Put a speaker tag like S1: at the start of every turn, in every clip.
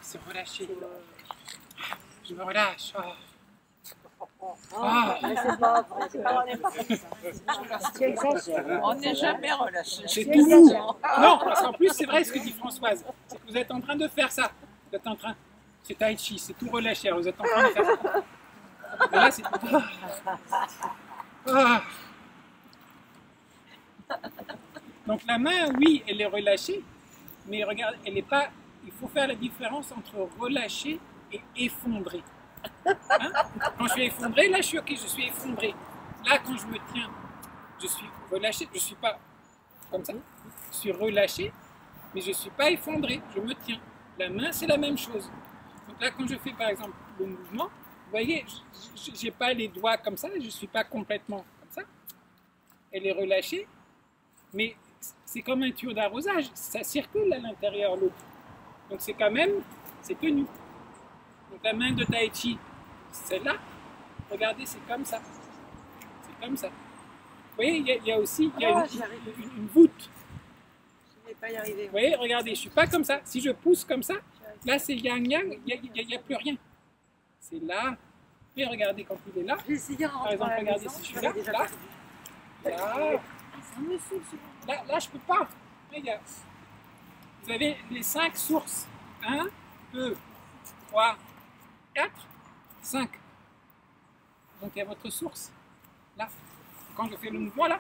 S1: c'est relâché. Je me relâche.
S2: Mais c'est pas vrai, c'est pas tu exagères.
S3: On n'est jamais relâché.
S1: C'est tout mou. Non, parce qu'en plus, c'est vrai ce que dit Françoise. C'est que vous êtes en train de faire ça. Vous êtes en train. C'est tai chi, c'est tout relâché. Vous êtes en train de faire ça. Mais là, c'est. Donc la main, oui, elle est relâchée, mais regarde, elle n'est pas. Il faut faire la différence entre relâcher et effondrer. Hein? Quand je suis effondré, là, je suis ok, je suis effondré. Là, quand je me tiens, je suis relâché. Je ne suis pas comme ça. Je suis relâché, mais je ne suis pas effondré. Je me tiens. La main, c'est la même chose. Donc là, quand je fais par exemple le mouvement, vous voyez, je n'ai pas les doigts comme ça, je ne suis pas complètement comme ça. Elle est relâchée, mais c'est comme un tuyau d'arrosage, ça circule à l'intérieur l'eau. Donc c'est quand même, c'est tenu. Donc la main de Tai Chi, celle-là, regardez, c'est comme ça. C'est comme ça. Vous voyez, il y a aussi une voûte.
S2: Je ne vais pas y arriver.
S1: Vous voyez, regardez, je ne suis pas comme ça. Si je pousse comme ça, là c'est yang-yang, il n'y a plus rien. C'est là. Et regardez quand il est là.
S2: J'ai essayé en
S1: Par exemple, regardez si je suis là, là, je ne peux pas. Regarde. Vous avez les 5 sources. 1, 2, 3, 4, 5. Donc il y a votre source. Là. Quand je fais le mouvement, là.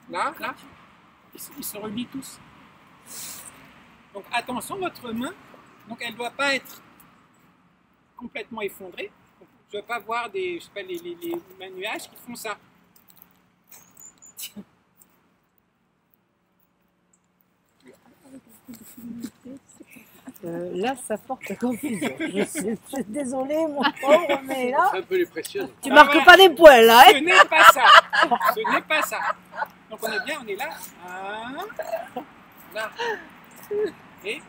S1: Là. Ils se relient tous. Donc attention, votre main, donc elle ne doit pas être complètement effondrée. Je ne veux pas voir des, je sais pas, les manuages qui font ça.
S2: Là, ça porte à confusion. Je suis désolée, mon pauvre, mais là.
S4: C'est un peu les précieuses.
S2: Tu marques pas des poils, là,
S1: Ce n'est pas ça. Ce n'est pas ça. Donc on est bien, on est là. Là. Et.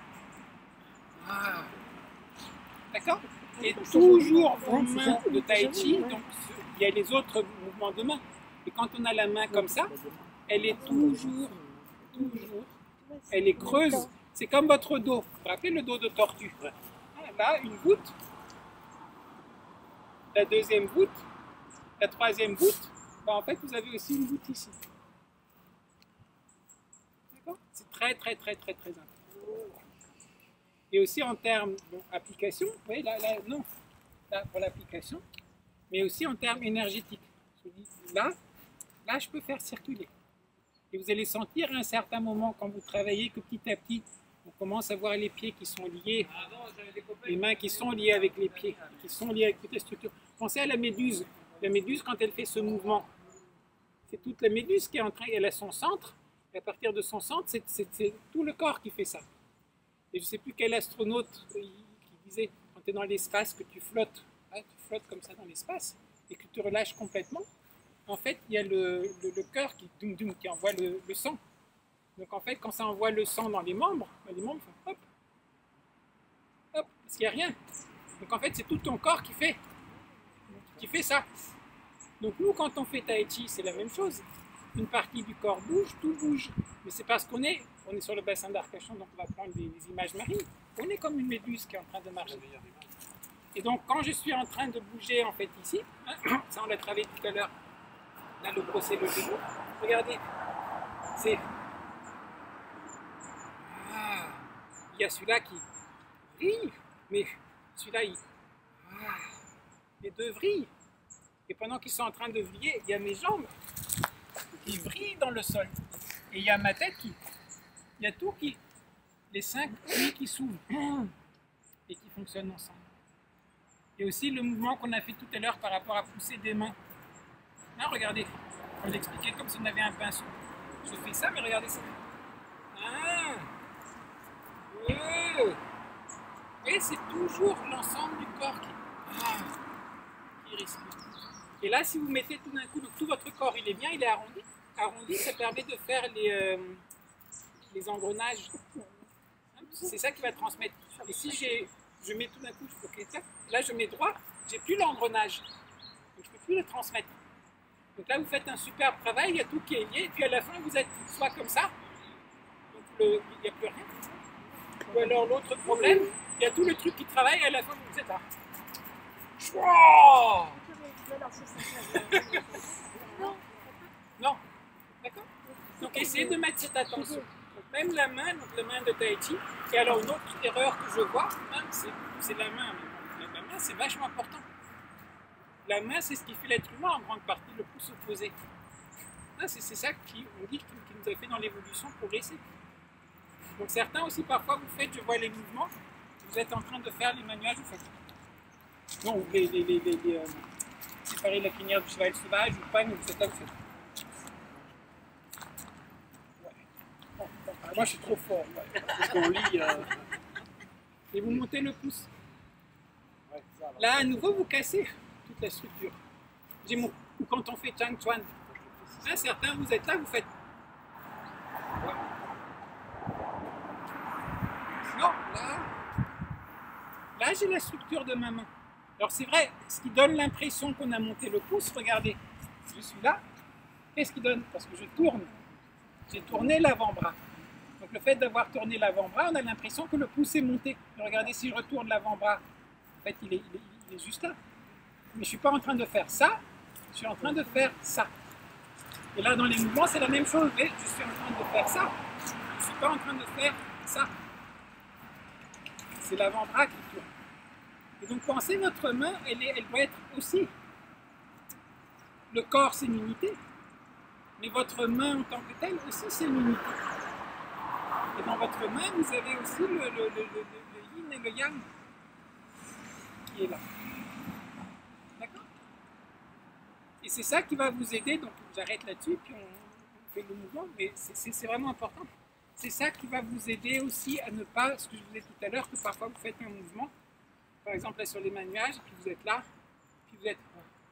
S1: D'accord? Et toujours vos mains de Tai Chi, donc il y a les autres mouvements de main. Et quand on a la main comme ça, elle est toujours, elle est creuse. C'est comme votre dos. Vous vous rappelez le dos de tortue? Là, une voûte. La deuxième voûte. La troisième voûte. En fait, vous avez aussi une voûte ici. D'accord? C'est très important. Et aussi en termes d'application, vous voyez, là, non, là pour l'application, mais aussi en termes énergétiques. Je vous dis, là, je peux faire circuler. Et vous allez sentir à un certain moment, quand vous travaillez, que petit à petit, on commence à voir les pieds qui sont liés, les mains qui sont liées avec les pieds, qui sont liées avec toutes les structures. Pensez à la méduse. La méduse, quand elle fait ce mouvement, c'est toute la méduse qui est en train, elle a son centre, et à partir de son centre, c'est tout le corps qui fait ça. Et je ne sais plus quel astronaute qui disait, quand tu es dans l'espace, que tu flottes, hein, tu flottes comme ça dans l'espace, et que tu te relâches complètement, en fait, il y a le cœur qui envoie le sang. Donc en fait, quand ça envoie le sang dans les membres font hop, hop, parce qu'il n'y a rien. Donc en fait, c'est tout ton corps qui fait ça. Donc nous, quand on fait Tai Chi, c'est la même chose. Une partie du corps bouge, tout bouge. Mais c'est parce qu'on est sur le bassin d'Arcachon, donc on va prendre des images marines. On est comme une méduse qui est en train de marcher. Et donc quand je suis en train de bouger, en fait, ici, hein, ça on l'a travaillé tout à l'heure, là le brosser le vélo, regardez, c'est... il y a celui-là qui vrille, mais celui-là, les deux vrillent. Et pendant qu'ils sont en train de vriller, il y a mes jambes qui vrillent dans le sol. Et il y a ma tête qui... Il y a tout qui... Les 5 plis qui s'ouvrent et qui fonctionnent ensemble. Et aussi le mouvement qu'on a fait tout à l'heure par rapport à pousser des mains. Là, regardez, on l'expliquait comme si on avait un pinceau. Je fais ça, mais regardez ça. Et c'est toujours l'ensemble du corps qui respire. Et là, si vous mettez tout d'un coup, donc tout votre corps, il est bien, il est arrondi. Arrondi, ça permet de faire les engrenages. C'est ça qui va transmettre. Et si je mets tout d'un coup, là je mets droit, j'ai plus l'engrenage. Donc je ne peux plus le transmettre. Donc là, vous faites un superbe travail, il y a tout qui est lié, et puis à la fin, vous êtes soit comme ça, donc il n'y a plus rien. Ou alors l'autre problème, il y a tout le truc qui travaille et à la fin vous êtes là. Wow. Non, d'accord. Donc essayez de mettre cette attention. Donc, même la main, donc la main de Tai Chi. Et alors une autre erreur que je vois, c'est la main. La main c'est vachement important. La main c'est ce qui fait l'être humain en grande partie, le pouce opposé. C'est ça on dit qui nous a fait dans l'évolution progresser. Donc certains aussi parfois vous faites, je vois les mouvements, vous êtes en train de faire les manuages, vous faites. Non, séparer la crinière du cheval sauvage ou pas, mais vous faites là, vous faites. Moi je suis trop fort. On lit, et vous montez le pouce. Là à nouveau vous cassez toute la structure. Ou quand on fait Chang Chuan, là, certains vous êtes là, vous faites. Non, là j'ai la structure de ma main. Alors c'est vrai, ce qui donne l'impression qu'on a monté le pouce, regardez, je suis là, qu'est-ce qui donne? Parce que je tourne. J'ai tourné l'avant-bras. Donc le fait d'avoir tourné l'avant-bras, on a l'impression que le pouce est monté. Mais regardez, si je retourne l'avant-bras, en fait il est juste là. Mais je ne suis pas en train de faire ça, je suis en train de faire ça. Et là dans les mouvements c'est la même chose, mais je suis en train de faire ça. Je ne suis pas en train de faire ça. C'est l'avant-bras qui tourne. Et donc pensez, votre main, elle doit être aussi. Le corps c'est une unité, mais votre main en tant que telle aussi c'est une unité. Et dans votre main, vous avez aussi le yin et le yang qui est là. D'accord? Et c'est ça qui va vous aider, donc j'arrête là-dessus, puis on fait le mouvement, mais c'est vraiment important. C'est ça qui va vous aider aussi à ne pas, ce que je vous ai dit tout à l'heure, que parfois vous faites un mouvement, par exemple là sur les manuages, puis vous êtes là, puis vous êtes,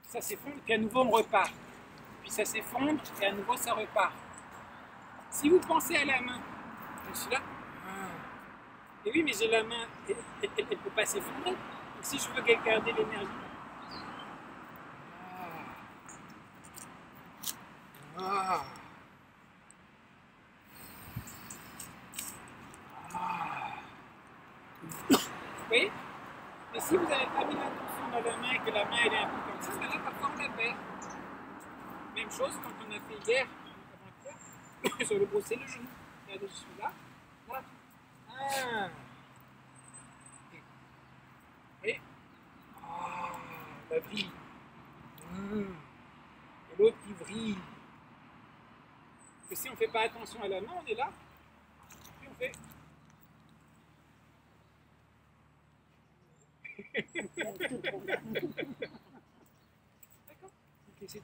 S1: ça s'effondre, puis à nouveau on repart. Puis ça s'effondre, et à nouveau ça repart. Si vous pensez à la main, je suis là, et oui, mais j'ai la main, elle ne peut pas s'effondrer. Donc si je veux garder l'énergie, vous voyez? Mais si vous n'avez pas mis l'attention dans la main et que la main elle est un peu comme ça, ben là parfois on la perd. Même chose quand on a fait hier, sur le brosser le genou. Regardez, je suis là. Là. Et la vrille. Et l'autre qui vrille. Et si on ne fait pas attention à la main, on est là. Puis on fait. D'accord. Ok, c'est